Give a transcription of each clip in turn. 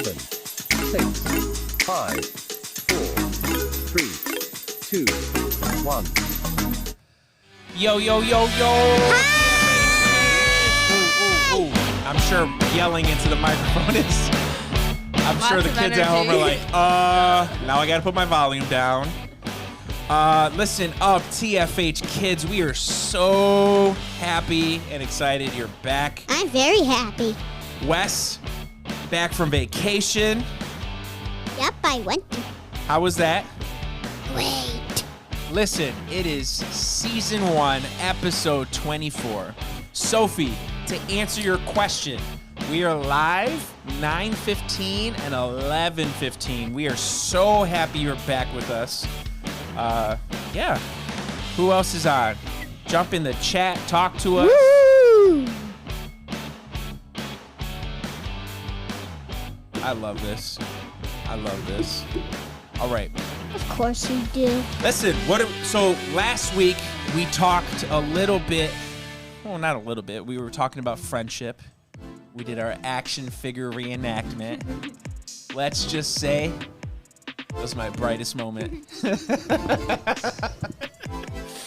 7, 6, 5, 4, 3, 2, 1. Yo, yo, yo, yo. Ooh. I'm sure yelling into the microphone is... I'm sure the kids at home are like, now I got to put my volume down. Listen up, TFH Kids. We are so happy and excited you're back. I'm very happy. Wes, back from vacation. Yep, I went to. How was that? Great. Listen, it is season 1, episode 24. Sophie, to answer your question, we are live 9:15 and 11:15. We are so happy you're back with us. Yeah. Who else is on? Jump in the chat, talk to us. Woo! I love this. All right. Of course you do. Listen, so last week we talked a little bit, well, not a little bit. We were talking about friendship. We did our action figure reenactment. Let's just say it was my brightest moment.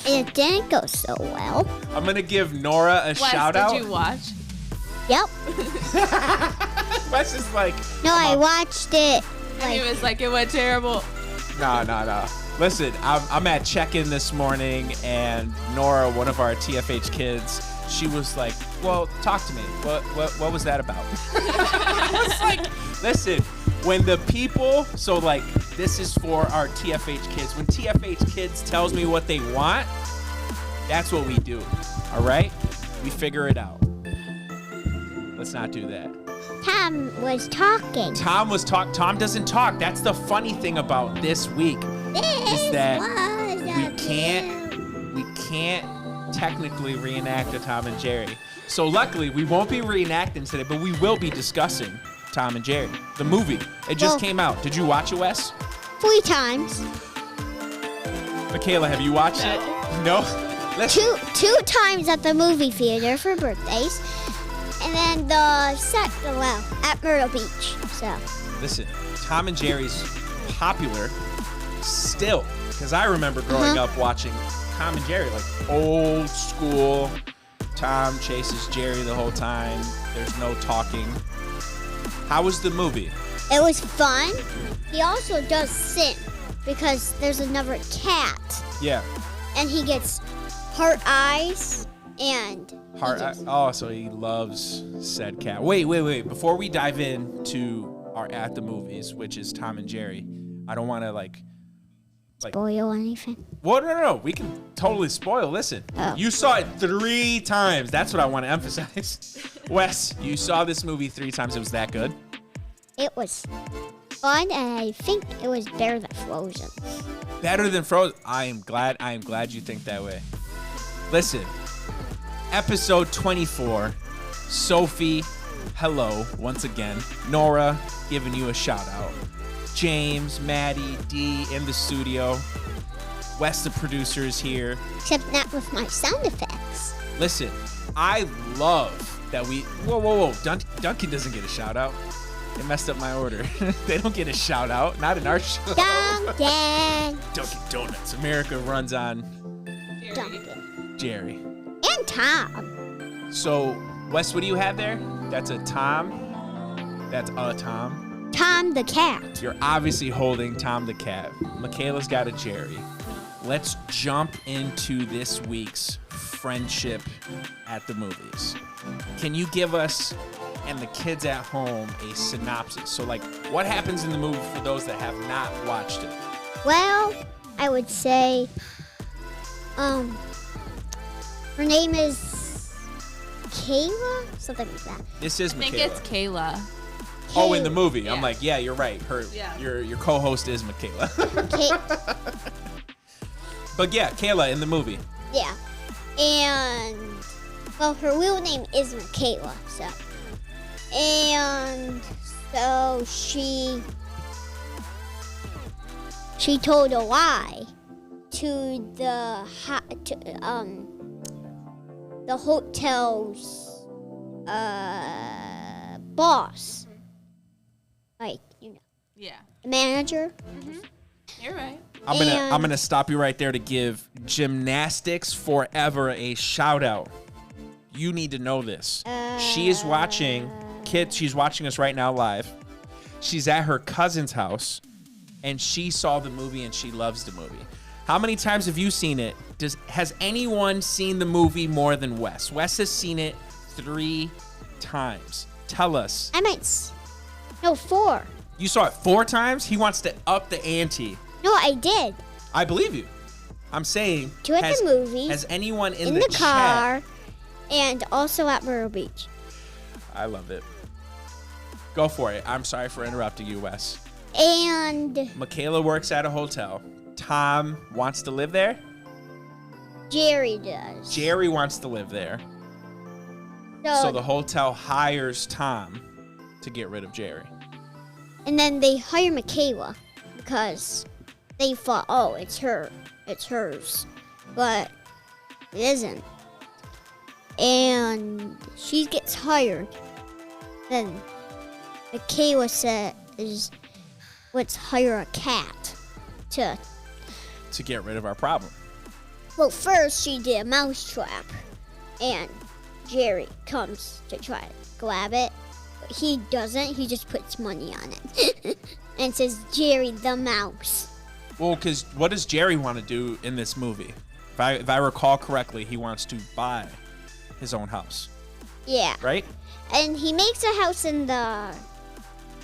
It didn't go so well. I'm going to give Nora a shout out. Did you watch? Yep. Wes is like... No, I watched it. And he was like, it went terrible. No. Listen, I'm at check-in this morning, and Nora, one of our TFH kids, she was like, well, talk to me. What was that about? I was like, listen, when the people, so like, this is for our TFH kids. When TFH kids tells me what they want, that's what we do, all right? We figure it out. Let's not do that. Tom was talking. Tom doesn't talk. That's the funny thing about this week. Is that we can't technically reenact a Tom and Jerry. So luckily, we won't be reenacting today, but we will be discussing Tom and Jerry, the movie. It just came out. Did you watch it, Wes? 3 times. Michaela, have you watched it? No? Two times at the movie theater for birthdays. And then at Myrtle Beach. So. Listen, Tom and Jerry's popular still, because I remember growing up watching Tom and Jerry, like old school. Tom chases Jerry the whole time. There's no talking. How was the movie? It was fun. He also does sin because there's another cat. Yeah. And he gets heart eyes and... So he loves said cat. Wait. Before we dive into our at the movies, which is Tom and Jerry, I don't want to spoil anything. Well, no. We can totally spoil. Listen, You saw it 3 times. That's what I want to emphasize. Wes, you saw this movie 3 times. It was that good? It was fun, and I think it was better than Frozen. Better than Frozen? I am glad you think that way. Listen. Episode 24, Sophie, hello, once again. Nora, giving you a shout out. James, Maddie, Dee in the studio. Wes, the producer, is here. Except not with my sound effects. Listen, I love that we... Whoa. Duncan doesn't get a shout out. They messed up my order. They don't get a shout out, not in our show. Duncan Donuts. America runs on... Duncan. Jerry. And Tom. So, Wes, what do you have there? That's a Tom. That's a Tom. Tom the cat. You're obviously holding Tom the cat. Michaela's got a Jerry. Let's jump into this week's friendship at the movies. Can you give us and the kids at home a synopsis? So, what happens in the movie for those that have not watched it? Well, I would say, her name is Kayla? Something like that. This is Michaela. I think it's Kayla. Oh, in the movie. Yeah. I'm like, yeah, you're right. Your co-host is Michaela. But yeah, Kayla in the movie. Yeah. And, her real name is Michaela, so. And so she told a lie to the hotel's boss. like, Yeah. the manager. You're right. I'm gonna stop you right there to give Gymnastics Forever a shout out. You need to know this. She is watching kids. She's watching us right now live. She's at her cousin's house, and she saw the movie and she loves the movie. How many times have you seen it? Has anyone seen the movie more than Wes? Wes has seen it 3 times. Tell us. No, 4. You saw it 4 times? He wants to up the ante. No, I did. I believe you. I'm saying. 2 at the movies. Has anyone in the chat? car, and also at Myrtle Beach. I love it. Go for it. I'm sorry for interrupting you, Wes. And Michaela works at a hotel. Tom wants to live there. Jerry does. Jerry wants to live there. So the hotel hires Tom to get rid of Jerry. And then they hire Michaela because they thought, oh, it's hers. But it isn't. And she gets hired. Then Michaela says, let's hire a cat to get rid of our problem. Well, first she did a mouse trap, and Jerry comes to try to grab it. But he doesn't. He just puts money on it and says, Jerry the mouse. Well, because what does Jerry want to do in this movie? If I recall correctly, he wants to buy his own house. Yeah. Right? And he makes a house in the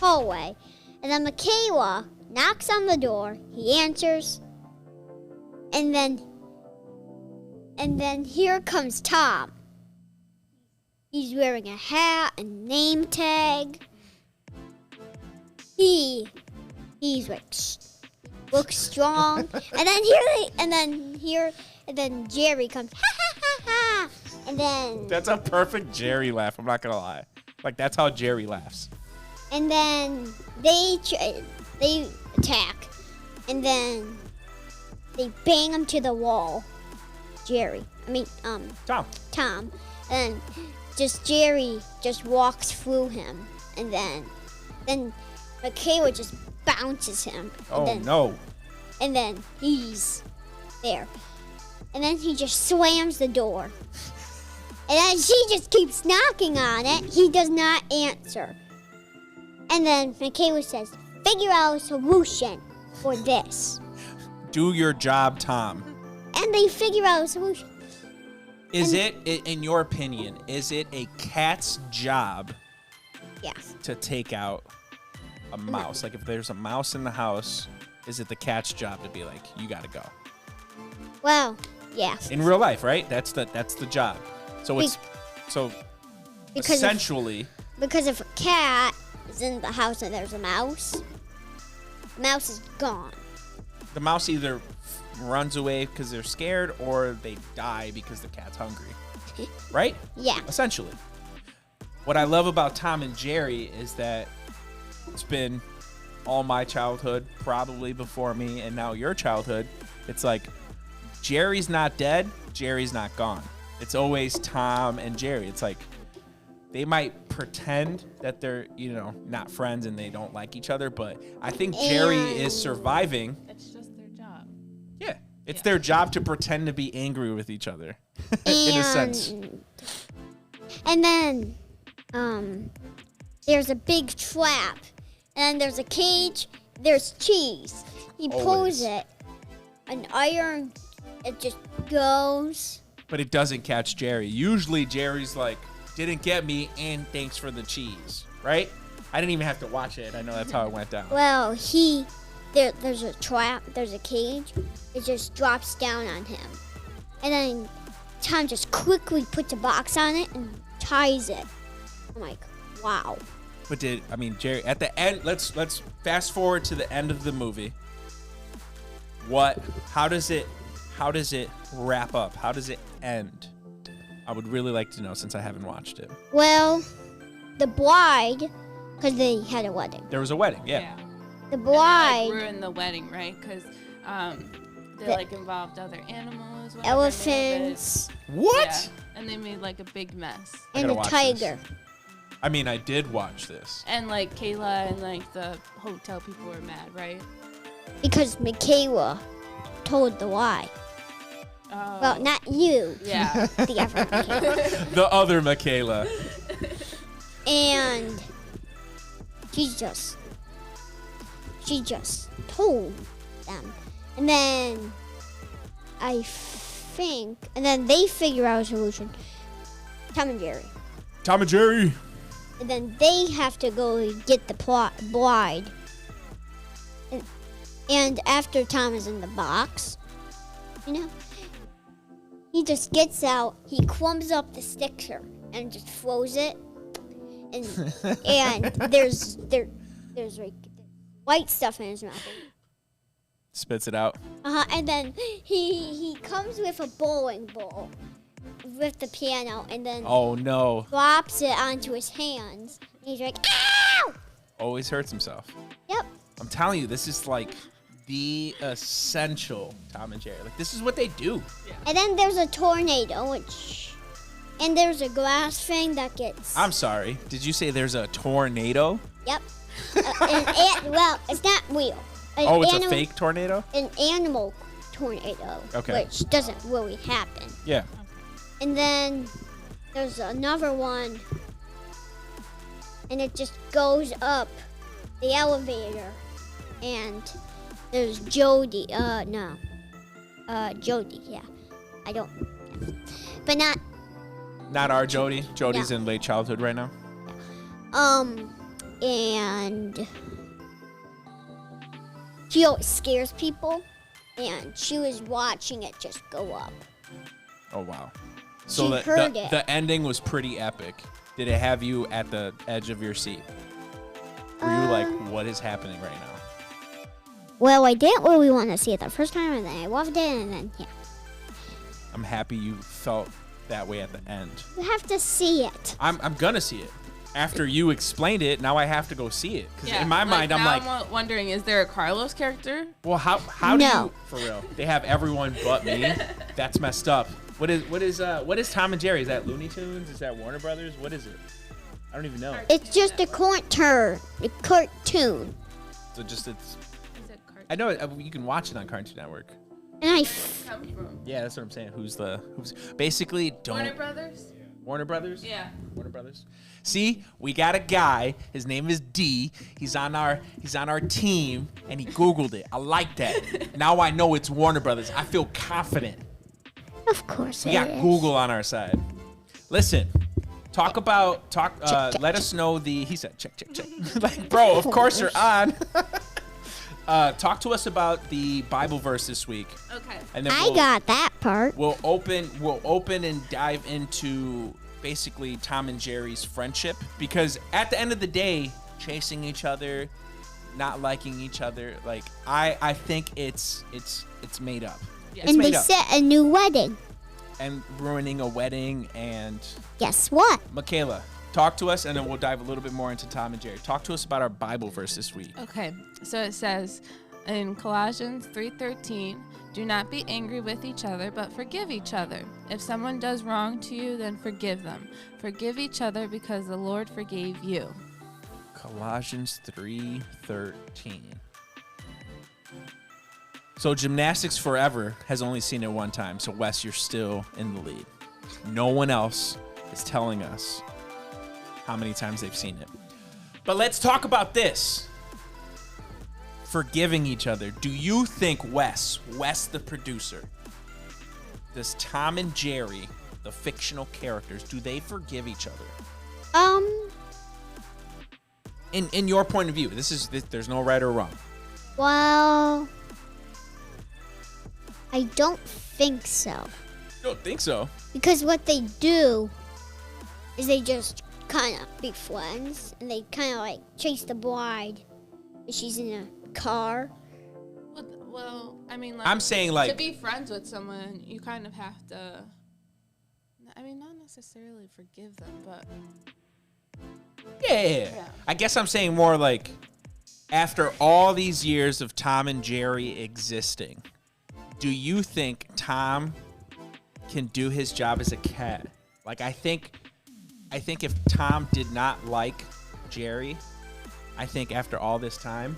hallway. And then Michaela knocks on the door. He answers. And then here comes Tom. He's wearing a hat and name tag. He's like looks strong. and then Jerry comes. Ha ha ha ha. And then That's a perfect Jerry laugh. I'm not gonna lie. Like that's how Jerry laughs. And then they attack, and then they bang him to the wall. Tom, and Jerry just walks through him, and then Michaela just bounces him. No! And then he's there, and then he just slams the door, and then she just keeps knocking on it. He does not answer. And then Michaela says, figure out a solution for this. Do your job, Tom. And they figure out a solution. Is it, in your opinion, is it a cat's job Yes. to take out a mouse? Like if there's a mouse in the house, is it the cat's job to be like, you gotta go? Well, yes. In real life, right? That's the job. So it's Because essentially because if a cat is in the house and there's a mouse, the mouse is gone. the mouse either runs away because they're scared or they die because the cat's hungry. Right? Yeah. Essentially. What I love about Tom and Jerry is that it's been all my childhood, probably before me, and now your childhood. It's like Jerry's not dead, Jerry's not gone. It's always Tom and Jerry. It's like they might pretend that they're, not friends and they don't like each other, but I think Jerry is surviving. It's just their job. Yeah. It's their job to pretend to be angry with each other, in a sense. And then there's a big trap. And then there's a cage. There's cheese. He pulls Always. it. An iron, it just goes. But it doesn't catch Jerry. Usually Jerry's like, didn't get me, and thanks for the cheese, right? I didn't even have to watch it. I know that's how it went down. Well, there's a trap, there's a cage. It just drops down on him. And then Tom just quickly puts a box on it and ties it. I'm like, wow. But Jerry, at the end, let's fast forward to the end of the movie. How does it wrap up? How does it end? I would really like to know since I haven't watched it. Well, the bride, because they had a wedding. There was a wedding, yeah. The And bride, they, ruined the wedding, right? Because they involved other animals. whatever, elephants, What? Yeah. And they made a big mess. I and gotta a watch tiger. I mean, I did watch this. And like Kayla and like the hotel people were mad, right? Because Michaela told the lie. Oh. Well, not you. Yeah. The other Michaela. The other Michaela. And she just told them. And then and then they figure out a solution. Tom and Jerry. Tom and Jerry. And then they have to go get the bride. And after Tom is in the box, he just gets out, he clumps up the sticker and just throws it. And there's like white stuff in his mouth. Spits it out. And then he comes with a bowling ball with the piano and then Oh no. drops it onto his hands. And he's like, ow! Always hurts himself. Yep. I'm telling you, this is like the essential Tom and Jerry. Like, this is what they do. And then there's a tornado, and there's a glass thing that gets. I'm sorry. Did you say there's a tornado? Yep. Well, it's not real. It's a fake tornado? An animal tornado. Okay. Which doesn't really happen. Yeah. And then there's another one, and it just goes up the elevator, and there's Jody. Jody. Yeah, I don't. But not. Not our Jody. Jody's No. in late childhood right now. And she always scares people, and she was watching it just go up. Oh wow. So She heard it. the ending was pretty epic. Did it have you at the edge of your seat? Were you like, what is happening right now? Well, I didn't really want to see it the first time, and then I loved it, and then yeah. I'm happy you felt that way at the end. You have to see it. I'm gonna see it. After you explained it, now I have to go see it. Because in my mind, I'm now like, I'm wondering, is there a Carlos character? well, how do No. you, for real? They have everyone but me. That's messed up. What is Tom and Jerry? Is that Looney Tunes? Is that Warner Brothers? What is it? I don't even know. It's just a cartoon. So just it's. Is it cartoon? I know you can watch it on Cartoon Network. And Come from Yeah, that's what I'm saying. Who's basically don't Warner Brothers? Warner Brothers? Yeah. Warner Brothers. See, we got a guy. His name is D. He's on our team, and he Googled it. I like that. Now I know it's Warner Brothers. I feel confident. of course We it got is. Google on our side. Listen, let us know he said check. Like, bro, of course you're on. Talk to us about the Bible verse this week. Okay. And then I got that part. We'll open and dive into basically Tom and Jerry's friendship, because at the end of the day, chasing each other, not liking each other, like I think it's made up. Yeah. It's And made they up. set a new wedding. And ruining a wedding. And Guess what? Michaela, talk to us, and then we'll dive a little bit more into Tom and Jerry. Talk to us about our Bible verse this week. Okay, so it says in Colossians 3:13, do not be angry with each other, but forgive each other. If someone does wrong to you, then forgive them. Forgive each other because the Lord forgave you. Colossians 3:13. So Gymnastics Forever has only seen it one time. So Wes, you're still in the lead. No one else is telling us how many times they've seen it. But let's talk about this. Forgiving each other. Do you think Wes the producer, does Tom and Jerry, the fictional characters, do they forgive each other? In your point of view, there's no right or wrong. Well, I don't think so. You don't think so? Because what they do is they just kind of be friends, and they kind of like chase the bride if she's in a car. Well, I mean, like, I'm saying, like, to be friends with someone, you kind of have to. I mean, not necessarily forgive them, but yeah. I guess I'm saying more like, after all these years of Tom and Jerry existing, do you think Tom can do his job as a cat? Like, I think I think if Tom did not like Jerry, I think after all this time,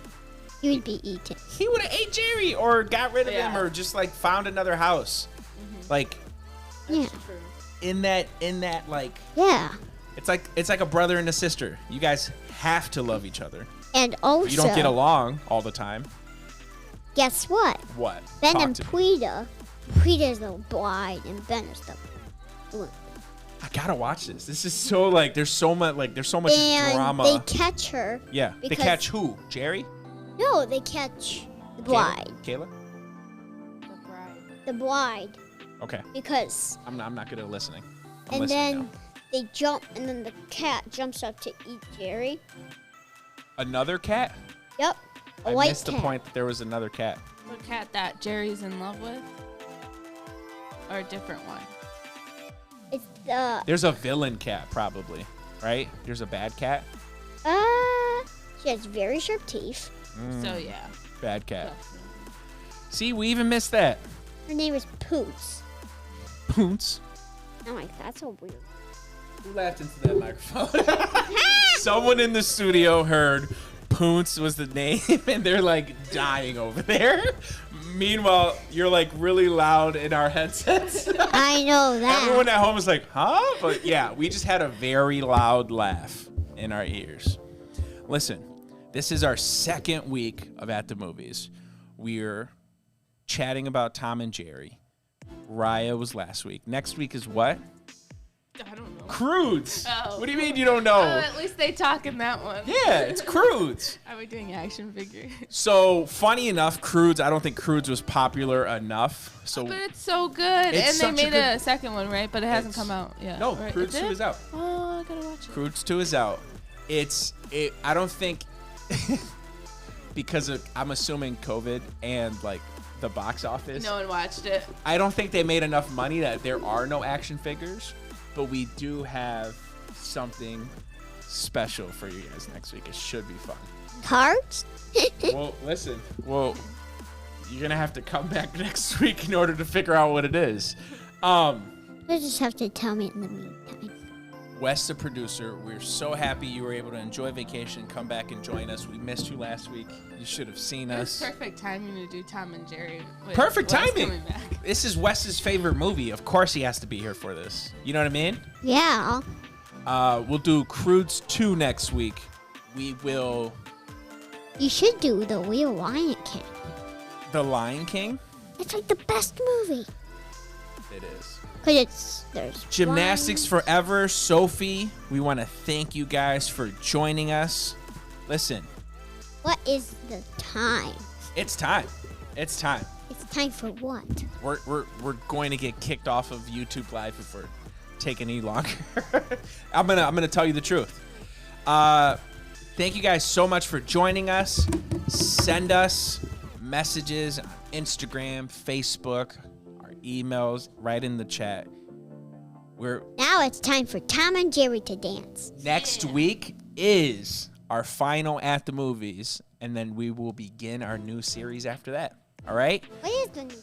He would be eaten. he would have ate Jerry or got rid of him or just like found another house. Like Yeah. in that like Yeah. it's like a brother and a sister. You guys have to love each other. And also, You don't get along all the time. guess what? What? Ben Talk and to me. Pweda. Pweda's the blind and Ben is the blue. I gotta watch this. This is so like there's so much And drama. they catch her. Yeah. They because- catch who? Jerry? No, they catch the blind. Kayla? The blind. Okay. Because, I'm not good at listening. I'm and listening then now. they jump, and then the cat jumps up to eat Jerry. Another cat? Yep. A I white missed cat. the point that there was another cat. The cat that Jerry's in love with? Or a different one? It's the, There's a villain cat probably, right? There's a bad cat. she has very sharp teeth. So yeah. Bad cat. Definitely. See, we even missed that. Her name is Poots. Poonts. I'm like, that's so weird. Who laughed into that microphone? Someone in the studio heard Poonts was the name, and they're like dying over there. Meanwhile, you're like really loud in our headsets. I know that. Everyone at home is like, huh? But yeah, we just had a very loud laugh in our ears. Listen, this is our second week of At the Movies. We're chatting about Tom and Jerry. Raya was last week. Next week is what? I don't know. Crudes. Oh. What do you mean you don't Oh, know? at least they talk in that one. Yeah, it's Crudes. Are we doing action figure? So, funny enough, Crudes, I don't think Crudes was popular enough. So, But it's so good. It's And they such a made good- a second one, right? But it hasn't It's- come out yet. no, right? Crudes It 2 did? is out. Oh, I gotta watch it. Crudes 2 is out. I don't think, because of, I'm assuming COVID and like the box office, No one watched it. I don't think they made enough money that there are no action figures, but we do have something special for you guys next week. It should be fun. Cards? Well, listen. Well, you're going to have to come back next week in order to figure out what it is. You just have to tell me in the meantime. Wes, the producer, we're so happy you were able to enjoy vacation, come back and join us. We missed you last week. You should have seen It was us. perfect timing to do Tom and Jerry. with Perfect Wes timing. coming back. This is Wes's favorite movie. Of course he has to be here for this. You know what I mean? Yeah. We'll do Crudes 2 next week. We will... You should do the Real Lion King. The Lion King? It's like the best movie. It is. Because there's Gymnastics lions. Forever, Sophie. We want to thank you guys for joining us. Listen, What is the time? it's time. It's time. It's time for what? We're going to get kicked off of YouTube Live if we're taking any longer. I'm gonna tell you the truth. Thank you guys so much for joining us. Send us messages on Instagram, Facebook, our emails, right in the chat. Now it's time for Tom and Jerry to dance. Next week is our final At the Movies, and then we will begin our new series after that. All right? What is the new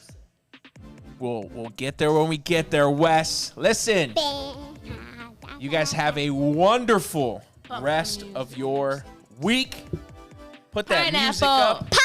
We'll get there when we get there, Wes. Listen, you guys have a wonderful rest of your week. Put that music Pineapple. up. Pineapple!